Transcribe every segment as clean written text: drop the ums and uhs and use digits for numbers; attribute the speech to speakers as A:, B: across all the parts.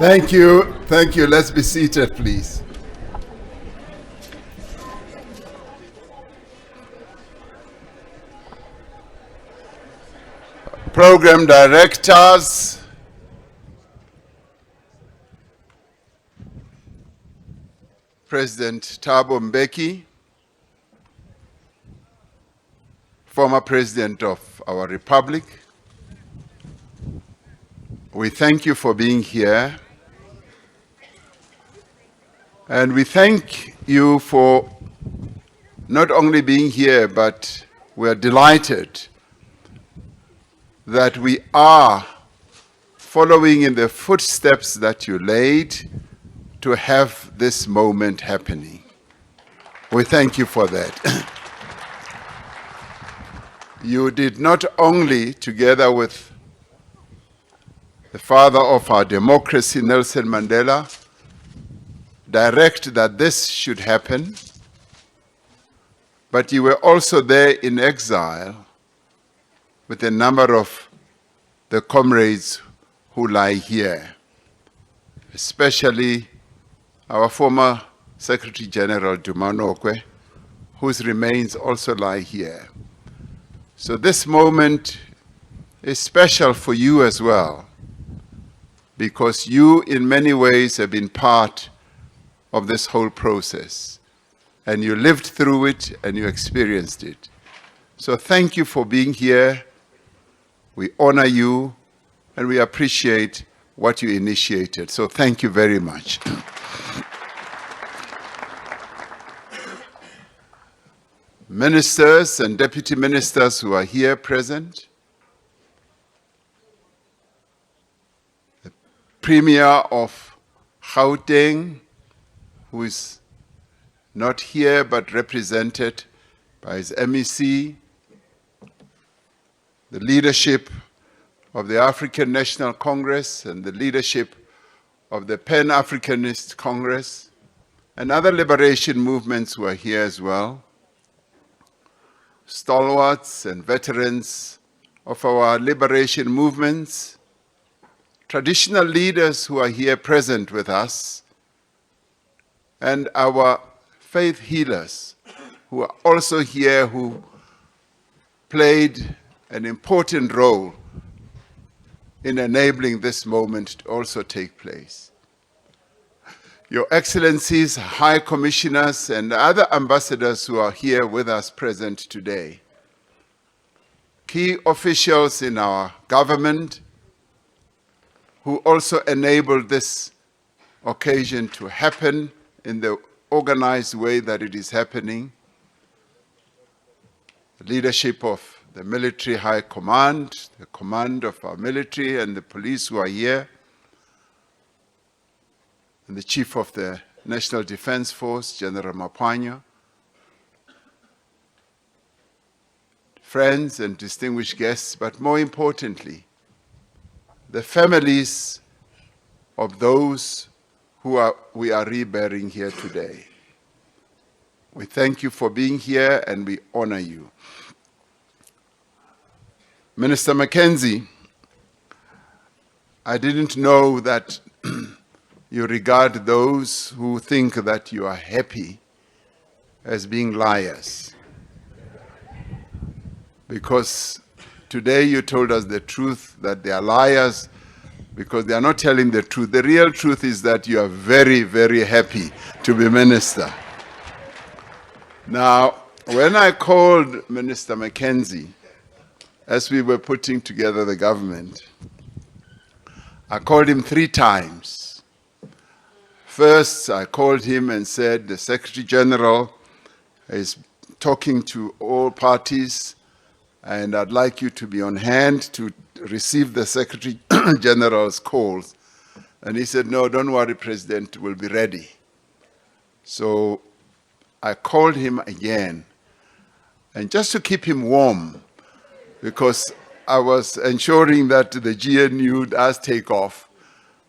A: Thank you. Thank you. Let's be seated, please. Program directors, President Thabo Mbeki, former president of our republic, we thank you for being here. And we thank you for not only being here, but we are delighted that we are following in the footsteps that you laid to have this moment happening. We thank you for that. You did not only, together with the father of our democracy, Nelson Mandela, direct that this should happen, but you were also there in exile with a number of the comrades who lie here, especially our former Secretary General Dumanokwe, whose remains also lie here. So this moment is special for you as well, because you in many ways have been part of this whole process, and you lived through it and you experienced it. So thank you for being here. We honor you and we appreciate what you initiated. So thank you very much. Ministers and deputy ministers who are here present, the Premier of Gauteng, who is not here but represented by his MEC, the leadership of the African National Congress and the leadership of the Pan-Africanist Congress, and other liberation movements who are here as well, stalwarts and veterans of our liberation movements, traditional leaders who are here present with us, and our faith healers who are also here, who played an important role in enabling this moment to also take place. Your Excellencies, High Commissioners, and other ambassadors who are here with us present today, key officials in our government who also enabled this occasion to happen in the organized way that it is happening, the leadership of the military high command, the command of our military and the police who are here, and the chief of the National Defense Force, General Mapanya, friends and distinguished guests, but more importantly, the families of those we are reburying here today. We thank you for being here and we honor you. Minister McKenzie, I didn't know that you regard those who think that you are happy as being liars. Because today you told us the truth that they are liars because they are not telling the truth. The real truth is that you are very, very happy to be minister. Now, when I called Minister McKenzie, as we were putting together the government, I called him 3 times. First, I called him and said, the Secretary General is talking to all parties, and I'd like you to be on hand to receive the Secretary General's calls. And he said, no, don't worry, President, we'll be ready. So I called him again, and just to keep him warm, because I was ensuring that the GNU does take off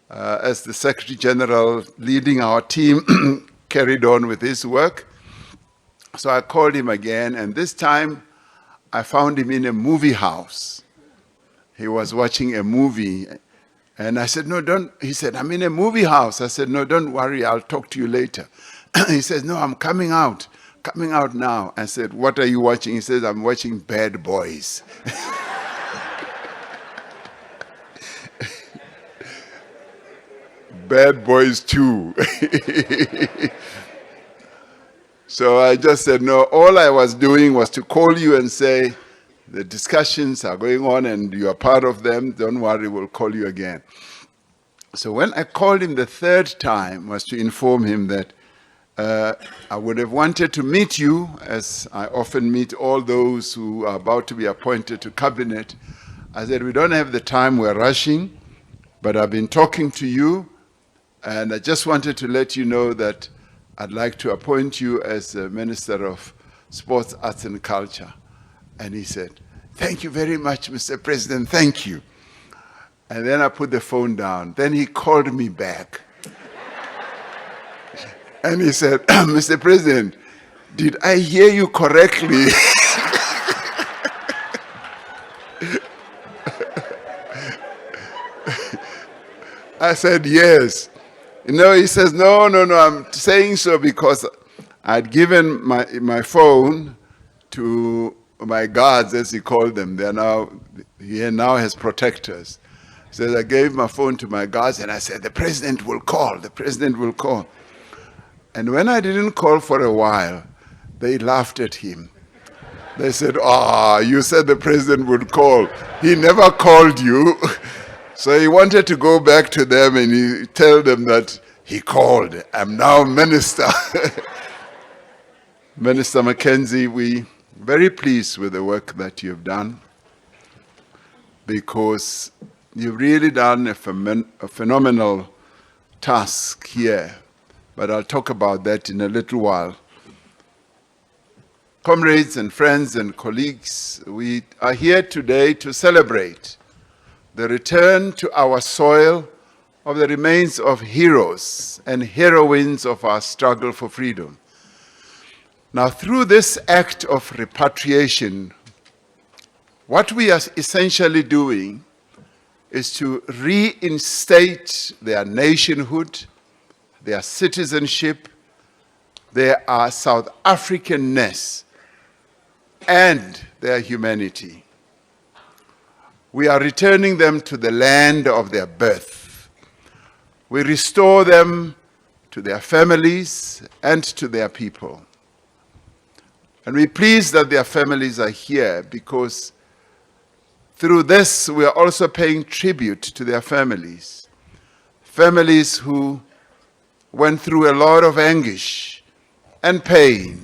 A: as the Secretary General leading our team carried on with his work. So I called him again, and this time I found him in a movie house. He was watching a movie, And I said, no, don't. He said, I'm in a movie house. I said, no, don't worry, I'll talk to you later. He says, no, I'm coming out now. I said, what are you watching? He says, I'm watching Bad Boys. Bad Boys 2. So I just said, no, all I was doing was to call you and say, the discussions are going on and you are part of them. Don't worry, we'll call you again. So when I called him the third time was to inform him that I would have wanted to meet you, as I often meet all those who are about to be appointed to cabinet. I said, we don't have the time, we're rushing, but I've been talking to you, and I just wanted to let you know that I'd like to appoint you as the Minister of Sports, Arts and Culture. And he said, thank you very much, Mr. President, thank you. And then I put the phone down. Then he called me back. And he said, Mr. President, did I hear you correctly? I said, yes. He says, no, I'm saying so because I'd given my phone to my guards, as he called them. He now has protectors. He says, I gave my phone to my guards and I said, the president will call. And when I didn't call for a while, they laughed at him. They said, you said the president would call. He never called you. So he wanted to go back to them and he tell them that he called. I'm now minister. Minister McKenzie, we're very pleased with the work that you've done because you've really done a phenomenal task here. But I'll talk about that in a little while. Comrades and friends and colleagues, we are here today to celebrate the return to our soil of the remains of heroes and heroines of our struggle for freedom. Now, through this act of repatriation, what we are essentially doing is to reinstate their nationhood, their citizenship, their South Africanness, and their humanity. We are returning them to the land of their birth. We restore them to their families and to their people. And we're pleased that their families are here because through this we are also paying tribute to their families. Families who went through a lot of anguish and pain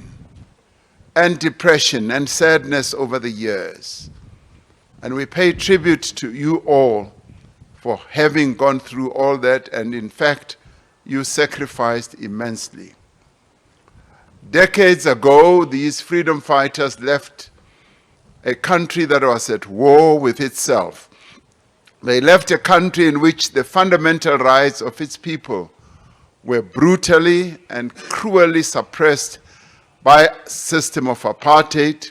A: and depression and sadness over the years. And we pay tribute to you all for having gone through all that, and in fact, you sacrificed immensely. Decades ago, these freedom fighters left a country that was at war with itself. They left a country in which the fundamental rights of its people were brutally and cruelly suppressed by a system of apartheid,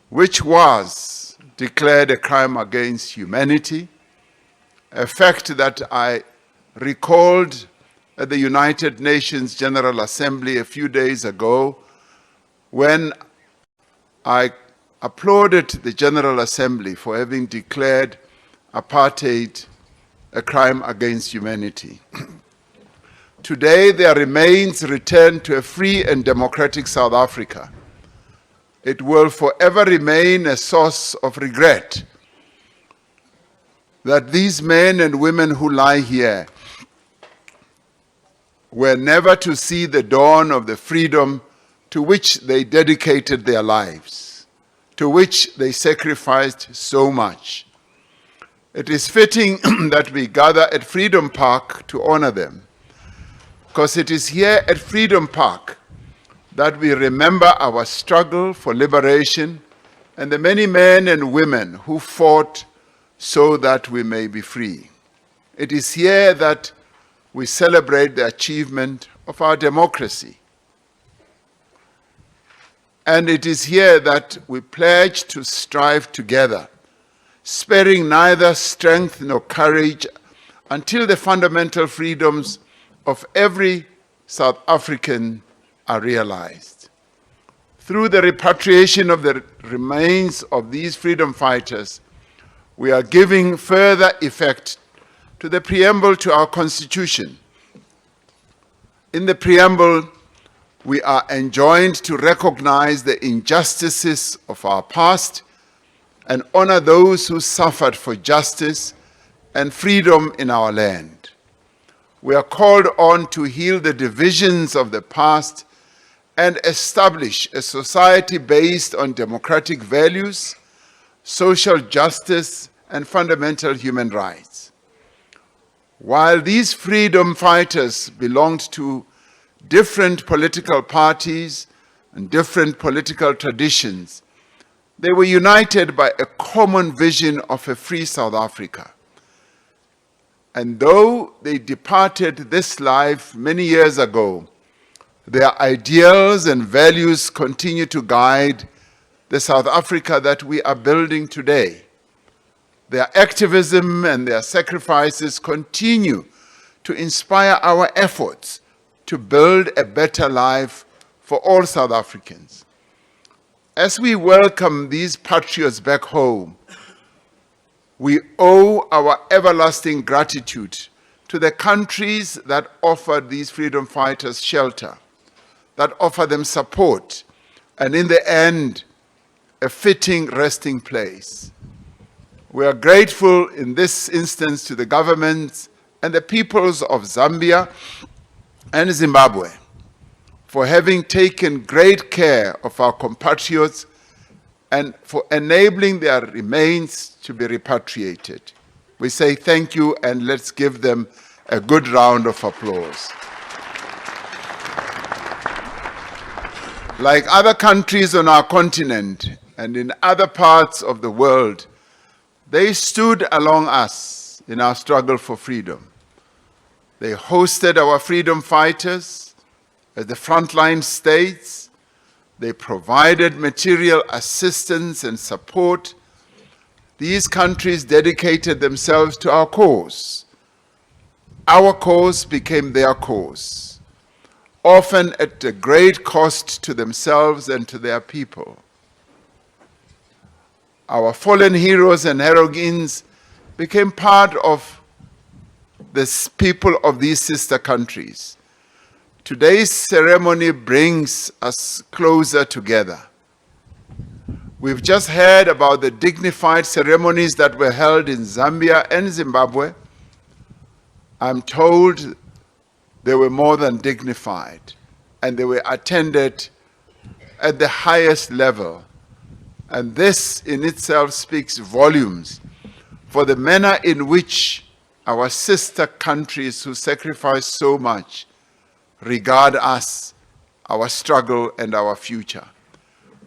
A: which was declared a crime against humanity, a fact that I recalled at the United Nations General Assembly a few days ago when I applauded the General Assembly for having declared apartheid a crime against humanity. Today, their remains return to a free and democratic South Africa. It will forever remain a source of regret that these men and women who lie here were never to see the dawn of the freedom to which they dedicated their lives, to which they sacrificed so much. It is fitting that we gather at Freedom Park to honor them, because it is here at Freedom Park that we remember our struggle for liberation and the many men and women who fought so that we may be free. It is here that we celebrate the achievement of our democracy. And it is here that we pledge to strive together, sparing neither strength nor courage until the fundamental freedoms of every South African are realized. Through the repatriation of the remains of these freedom fighters, we are giving further effect to the preamble to our Constitution. In the preamble, we are enjoined to recognize the injustices of our past and honor those who suffered for justice and freedom in our land. We are called on to heal the divisions of the past and establish a society based on democratic values, social justice, and fundamental human rights. While these freedom fighters belonged to different political parties and different political traditions, they were united by a common vision of a free South Africa. And though they departed this life many years ago, their ideals and values continue to guide the South Africa that we are building today. Their activism and their sacrifices continue to inspire our efforts to build a better life for all South Africans. As we welcome these patriots back home, we owe our everlasting gratitude to the countries that offered these freedom fighters shelter, that offer them support, and in the end, a fitting resting place. We are grateful in this instance to the governments and the peoples of Zambia and Zimbabwe for having taken great care of our compatriots and for enabling their remains to be repatriated. We say thank you, and let's give them a good round of applause. Like other countries on our continent and in other parts of the world, they stood along us in our struggle for freedom. They hosted our freedom fighters at the frontline states. They provided material assistance and support. These countries dedicated themselves to our cause. Our cause became their cause, often at a great cost to themselves and to their people. Our fallen heroes and heroines became part of the people of these sister countries. Today's ceremony brings us closer together. We've just heard about the dignified ceremonies that were held in Zambia and Zimbabwe. I'm told they were more than dignified, and they were attended at the highest level. And this in itself speaks volumes for the manner in which our sister countries who sacrifice so much regard us, our struggle, and our future.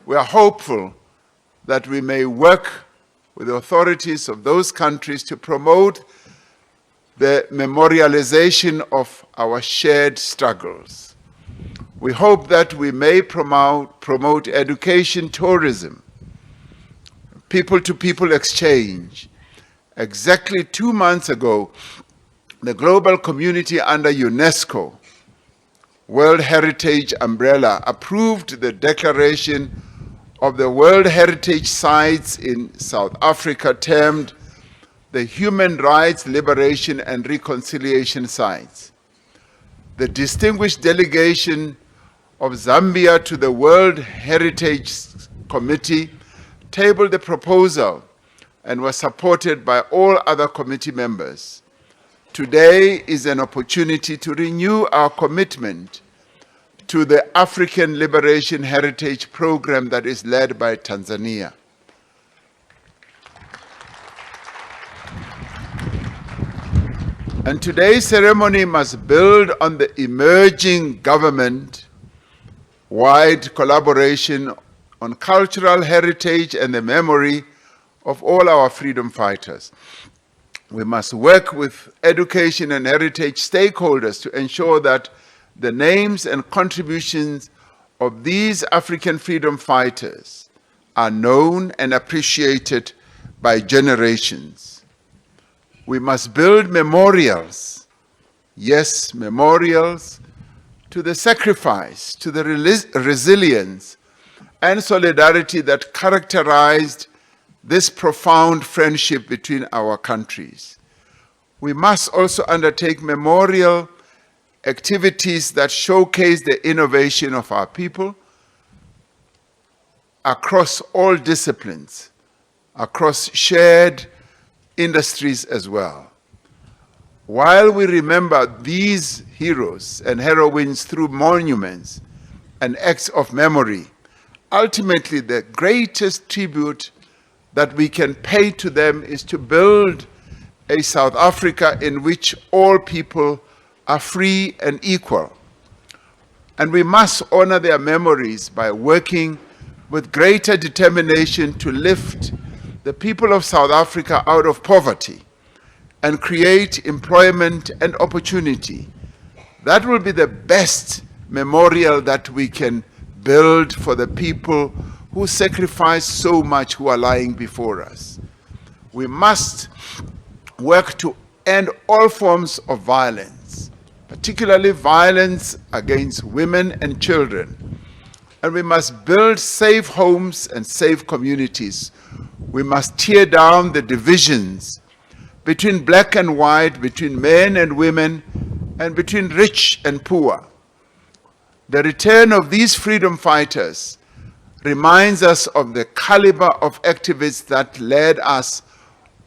A: We are hopeful that we may work with the authorities of those countries to promote the memorialization of our shared struggles. We hope that we may promote education, tourism, people-to-people exchange. Exactly 2 months ago, the global community under UNESCO World Heritage umbrella approved the declaration of the World Heritage Sites in South Africa termed the Human Rights, Liberation and Reconciliation Sites. The distinguished delegation of Zambia to the World Heritage Committee tabled the proposal and was supported by all other committee members. Today is an opportunity to renew our commitment to the African Liberation Heritage Program that is led by Tanzania. And today's ceremony must build on the emerging government-wide collaboration on cultural heritage and the memory of all our freedom fighters. We must work with education and heritage stakeholders to ensure that the names and contributions of these African freedom fighters are known and appreciated by generations. We must build memorials, yes, memorials, to the sacrifice, to the resilience and solidarity that characterized this profound friendship between our countries. We must also undertake memorial activities that showcase the innovation of our people across all disciplines, across shared industries as well. While we remember these heroes and heroines through monuments and acts of memory, ultimately the greatest tribute that we can pay to them is to build a South Africa in which all people are free and equal. And we must honor their memories by working with greater determination to lift the people of South Africa out of poverty and create employment and opportunity. That will be the best memorial that we can build for the people who sacrifice so much, who are lying before us. We must work to end all forms of violence, particularly violence against women and children. And we must build safe homes and safe communities. We must tear down the divisions between black and white, between men and women, and between rich and poor. The return of these freedom fighters reminds us of the caliber of activists that led us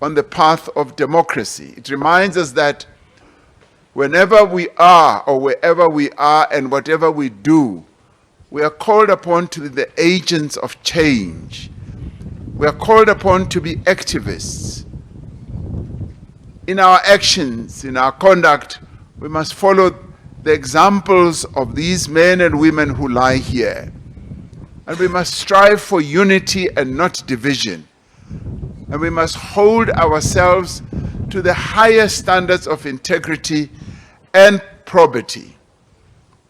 A: on the path of democracy. It reminds us that whenever we are or wherever we are and whatever we do, we are called upon to be the agents of change. We are called upon to be activists. In our actions, in our conduct, we must follow the examples of these men and women who lie here. And we must strive for unity and not division. And we must hold ourselves to the highest standards of integrity and probity.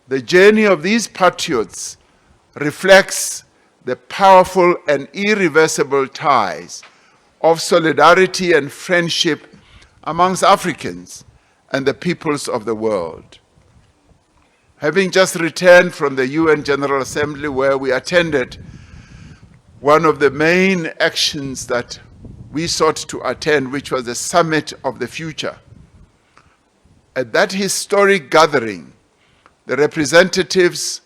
A: The journey of these patriots reflects the powerful and irreversible ties of solidarity and friendship amongst Africans and the peoples of the world. Having just returned from the UN General Assembly, where we attended one of the main actions that we sought to attend, which was the Summit of the Future. At that historic gathering, the representatives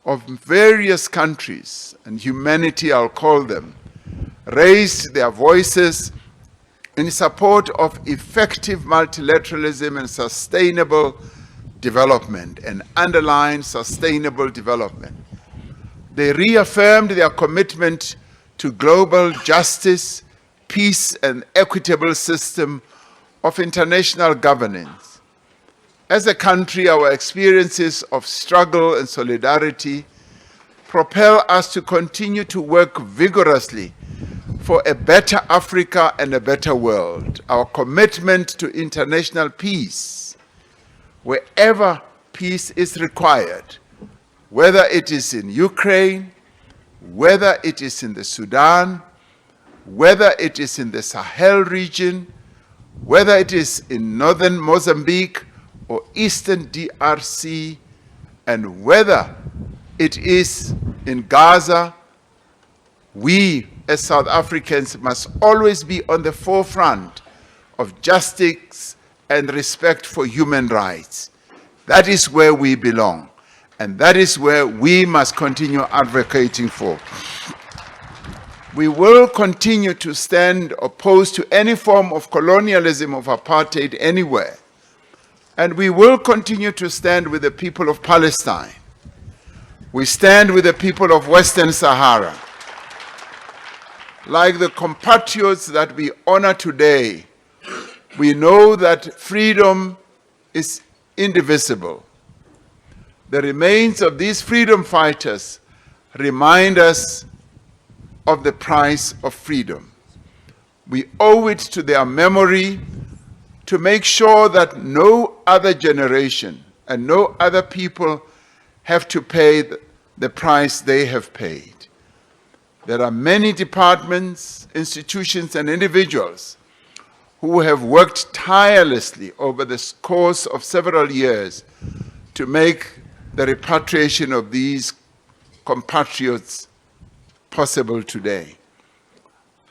A: of various countries and humanity, I'll call them, raised their voices in support of effective multilateralism and sustainable development, and underlined sustainable development. They reaffirmed their commitment to global justice, peace, and equitable system of international governance. As a country, our experiences of struggle and solidarity propel us to continue to work vigorously for a better Africa and a better world. Our commitment to international peace, wherever peace is required, whether it is in Ukraine, whether it is in the Sudan, whether it is in the Sahel region, whether it is in northern Mozambique or eastern DRC, and whether it is in Gaza, we as South Africans must always be on the forefront of justice and respect for human rights. That is where we belong, and that is where we must continue advocating for. We will continue to stand opposed to any form of colonialism of apartheid anywhere, and we will continue to stand with the people of Palestine. We stand with the people of Western Sahara. Like the compatriots that we honor today, we know that freedom is indivisible. The remains of these freedom fighters remind us of the price of freedom. We owe it to their memory to make sure that no other generation and no other people have to pay the price they have paid. There are many departments, institutions, and individuals who have worked tirelessly over the course of several years to make the repatriation of these compatriots possible today.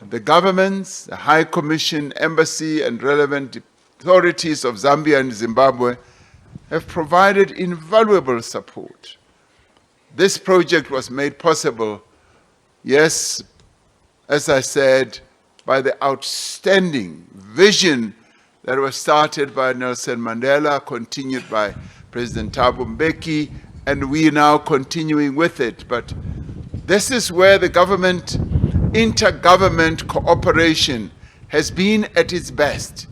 A: The governments, the High Commission, Embassy, and relevant authorities of Zambia and Zimbabwe have provided invaluable support. This project was made possible, yes, as I said, by the outstanding vision that was started by Nelson Mandela, continued by President Thabo Mbeki, and we are now continuing with it. But this is where the government, intergovernment cooperation has been at its best,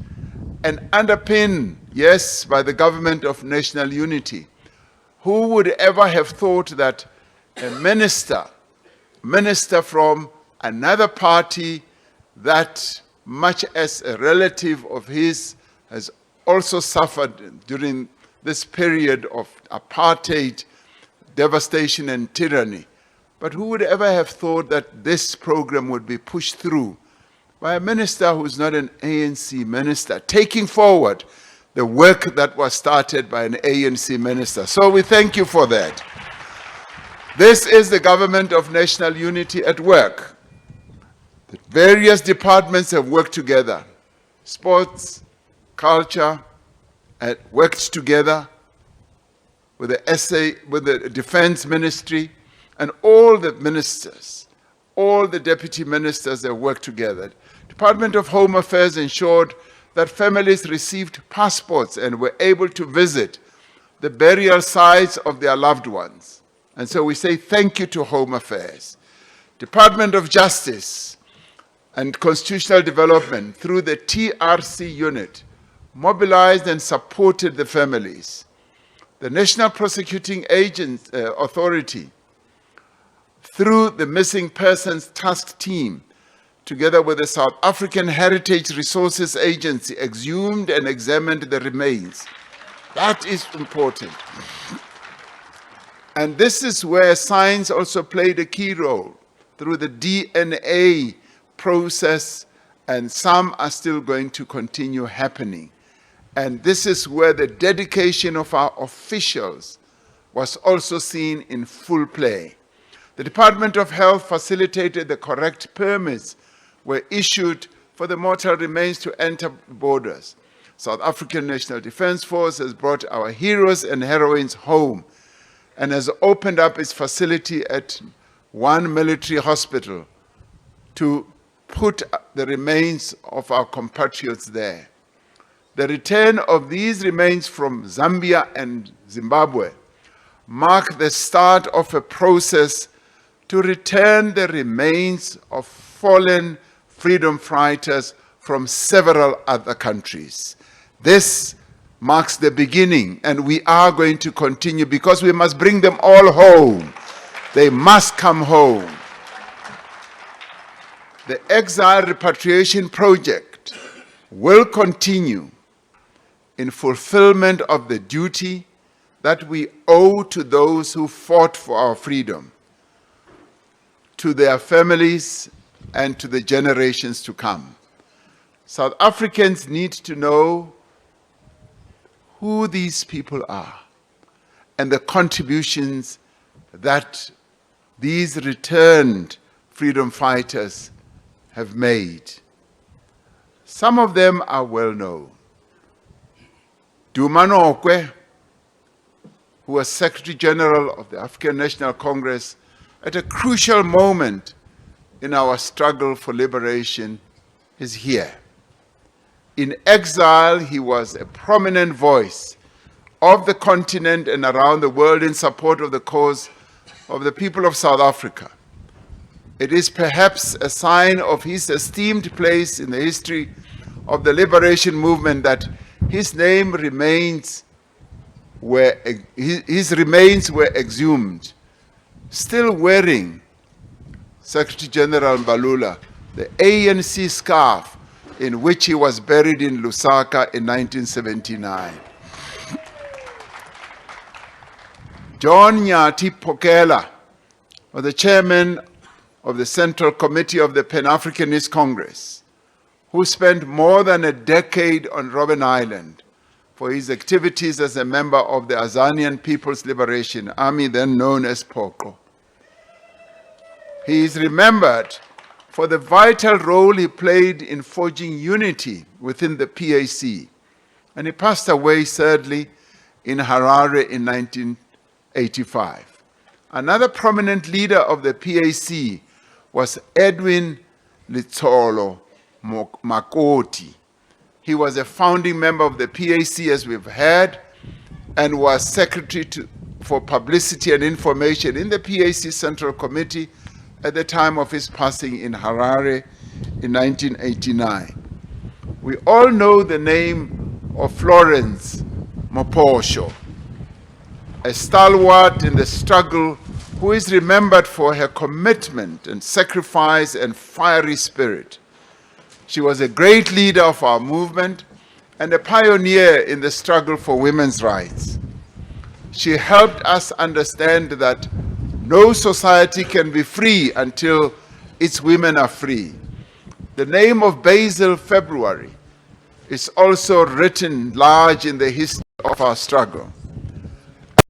A: and underpinned, yes, by the government of national unity. Who would ever have thought that a minister from another party that, much as a relative of his, has also suffered during this period of apartheid, devastation and tyranny. But who would ever have thought that this program would be pushed through by a minister who's not an ANC minister, taking forward the work that was started by an ANC minister. So we thank you for that. This is the government of national unity at work. The various departments have worked together. Sports, culture, worked together with the Defense Ministry, and all the ministers, all the deputy ministers have worked together. Department of Home Affairs ensured that families received passports and were able to visit the burial sites of their loved ones. And so we say thank you to Home Affairs. Department of Justice and Constitutional Development, through the TRC unit, mobilized and supported the families. The National Prosecuting Authority, through the Missing Persons Task Team, together with the South African Heritage Resources Agency, exhumed and examined the remains. That is important. And this is where science also played a key role through the DNA process, and some are still going to continue happening. And this is where the dedication of our officials was also seen in full play. The Department of Health facilitated the correct permits were issued for the mortal remains to enter borders. South African National Defence Force has brought our heroes and heroines home and has opened up its facility at one military hospital to put the remains of our compatriots there. The return of these remains from Zambia and Zimbabwe mark the start of a process to return the remains of fallen freedom fighters from several other countries. This marks the beginning, and we are going to continue because we must bring them all home. They must come home. The Exile Repatriation Project will continue in fulfillment of the duty that we owe to those who fought for our freedom, to their families, and to the generations to come. South Africans need to know who these people are and the contributions that these returned freedom fighters have made. Some of them are well known. Duma Nokwe, who was Secretary General of the African National Congress at a crucial moment in our struggle for liberation, is here. In exile, he was a prominent voice of the continent and around the world in support of the cause of the people of South Africa. It is perhaps a sign of his esteemed place in the history of the liberation movement that his remains were exhumed, still wearing, Secretary General Mbalula, the ANC scarf in which he was buried in Lusaka in 1979. John Nyati Pokela was the chairman of the Central Committee of the Pan-Africanist Congress. who spent more than a decade on Robben Island for his activities as a member of the Azanian People's Liberation Army, then known as POCO. He is remembered for the vital role he played in forging unity within the PAC, and he passed away sadly in Harare in 1985. Another prominent leader of the PAC was Edwin Litsolo Makoti. He was a founding member of the PAC, as we've heard, and was Secretary for Publicity and Information in the PAC Central Committee at the time of his passing in Harare in 1989. We all know the name of Florence Moposho, a stalwart in the struggle who is remembered for her commitment and sacrifice and fiery spirit. She was a great leader of our movement and a pioneer in the struggle for women's rights. She helped us understand that no society can be free until its women are free. The name of Basil February is also written large in the history of our struggle.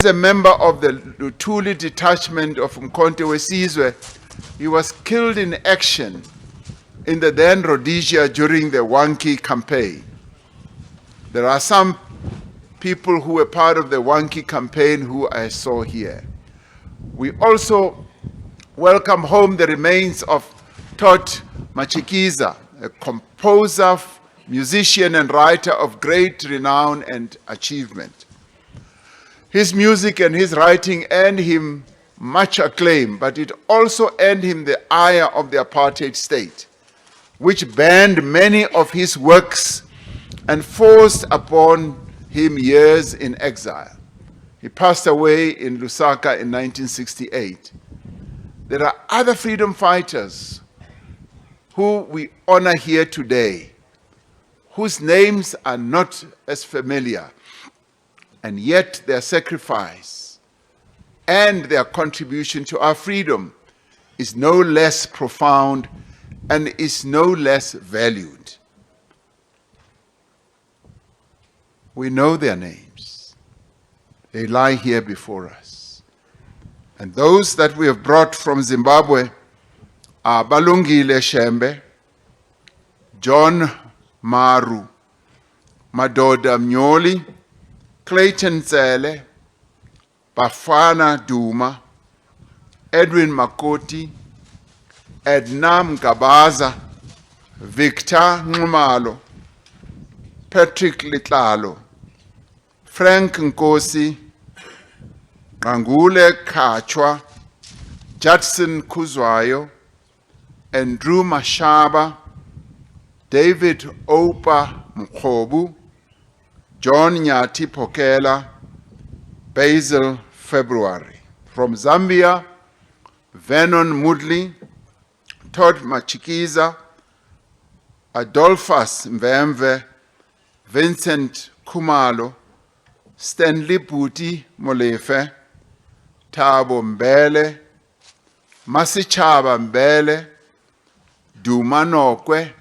A: As a member of the Lutuli detachment of Mkonte Wesizwe, he was killed in action in the then Rhodesia during the Wankie campaign. There are some people who were part of the Wankie campaign who I saw here. We also welcome home the remains of Tot Machikiza, a composer, musician, and writer of great renown and achievement. His music and his writing earned him much acclaim, but it also earned him the ire of the apartheid state, which banned many of his works and forced upon him years in exile. He passed away in Lusaka in 1968. There are other freedom fighters who we honor here today, whose names are not as familiar, and yet their sacrifice and their contribution to our freedom is no less profound and is no less valued. We know their names. They lie here before us. And those that we have brought from Zimbabwe are Balungile Shembe, John Maru, Madoda Mnyoli, Clayton Zele, Bafana Duma, Edwin Makoti, Edna Mgabaza, Victor Nxumalo, Patrick Litlalo, Frank Nkosi, Ngangule Kachwa, Judson Kuzwayo, Andrew Mashaba, David Opa Mkhobu, John Nyati Pokela, Basil February. From Zambia, Vernon Mudley, Todd Machikiza, Adolphus Mvemve, Vincent Kumalo, Stanley Puti Molefe, Thabo Mbele, Masichaba Mbele, Duma Nokwe,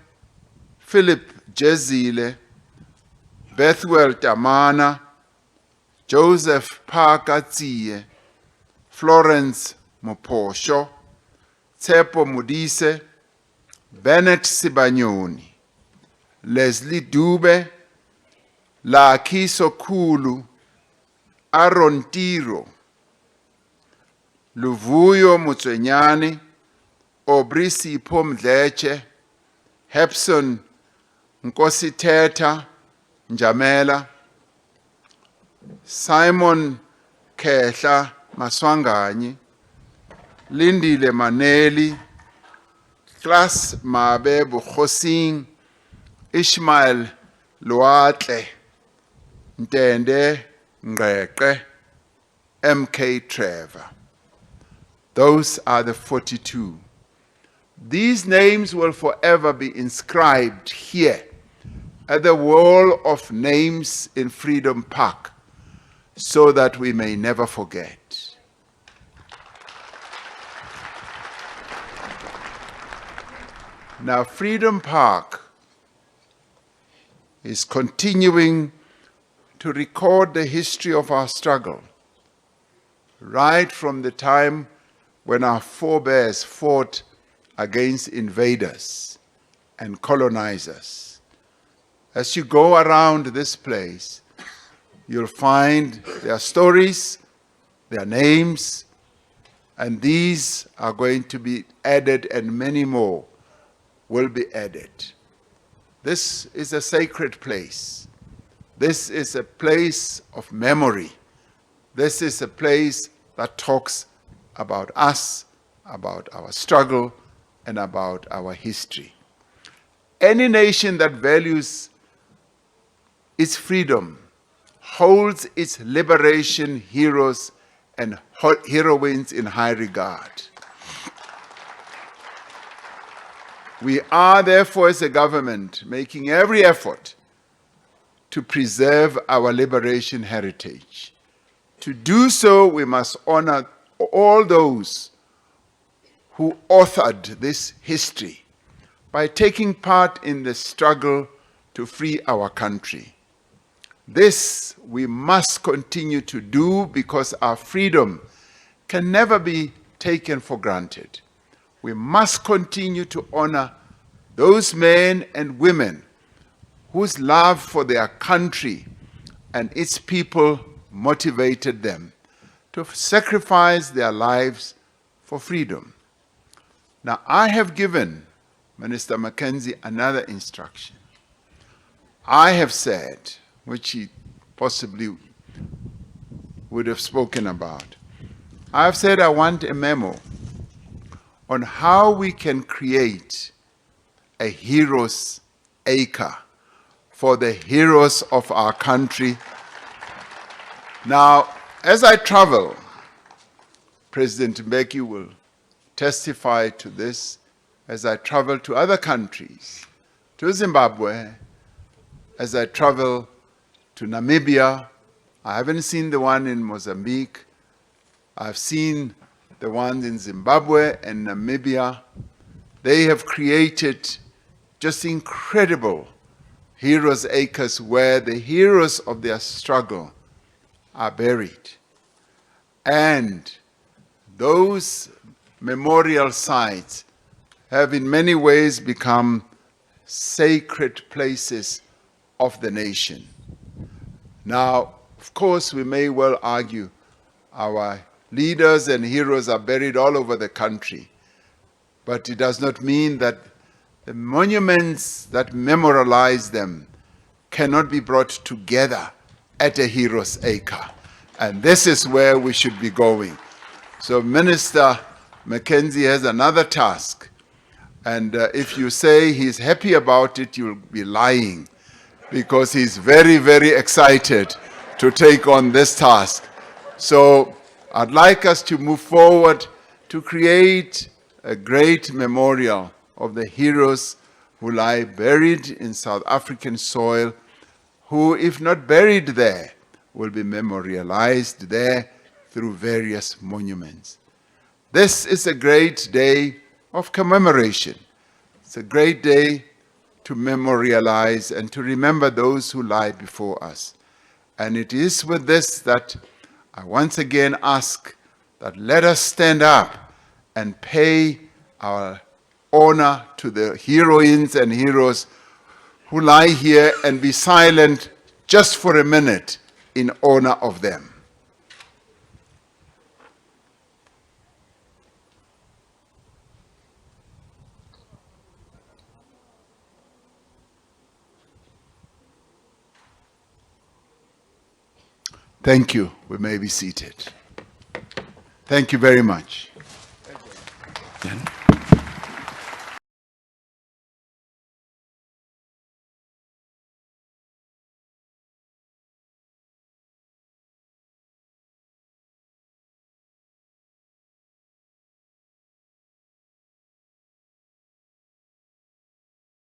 A: Philip Jezile, Bethwell Tamana, Joseph Parker Tsiye, Florence Moposho, Tsepo Mudise, Bennett Sibanyoni, Leslie Dube, Lakiso Kulu, Aaron Tiro, Luvuyo Mutswenyani, Obrisi Pomdleche, Hepson Nkositeta Njamela, Simon Kehla Maswanganyi, Lindile Maneli, Klas Mabe Bukhosing, Ishmael Luatle, Ntende Ngqeqe, MK Trevor. Those are the 42. These names will forever be inscribed here at the wall of names in Freedom Park, so that we may never forget. Now, Freedom Park is continuing to record the history of our struggle, right from the time when our forebears fought against invaders and colonizers. As you go around this place, you'll find their stories, their names, and these are going to be added, and many more will be added. This is a sacred place. This is a place of memory. This is a place that talks about us, about our struggle, and about our history. Any nation that values its freedom holds its liberation heroes and heroines in high regard. We are therefore, as a government, making every effort to preserve our liberation heritage. To do so, we must honor all those who authored this history by taking part in the struggle to free our country. This we must continue to do because our freedom can never be taken for granted. We must continue to honor those men and women whose love for their country and its people motivated them to sacrifice their lives for freedom. Now, I have given Minister McKenzie another instruction. I have said, which he possibly would have spoken about, I have said I want a memo on how we can create a heroes' acre for the heroes of our country. Now, as I travel, President Mbeki will testify to this, as I travel to other countries, to Zimbabwe, as I travel to Namibia. I haven't seen the one in Mozambique. I've seen the ones in Zimbabwe and Namibia. They have created just incredible heroes' acres where the heroes of their struggle are buried. And those memorial sites have in many ways become sacred places of the nation. Now, of course, we may well argue our leaders and heroes are buried all over the country, but it does not mean that the monuments that memorialize them cannot be brought together at a hero's acre. And this is where we should be going. So Minister McKenzie has another task. And if you say he's happy about it, you'll be lying, because he's very, very excited to take on this task. So I'd like us to move forward to create a great memorial of the heroes who lie buried in South African soil, who, if not buried there, will be memorialized there through various monuments. This is a great day of commemoration. It's a great day to memorialize and to remember those who lie before us. And it is with this that I once again ask that let us stand up and pay our honor to the heroines and heroes who lie here, and be silent just for a minute in honor of them. Thank you. We may be seated. Thank you very much.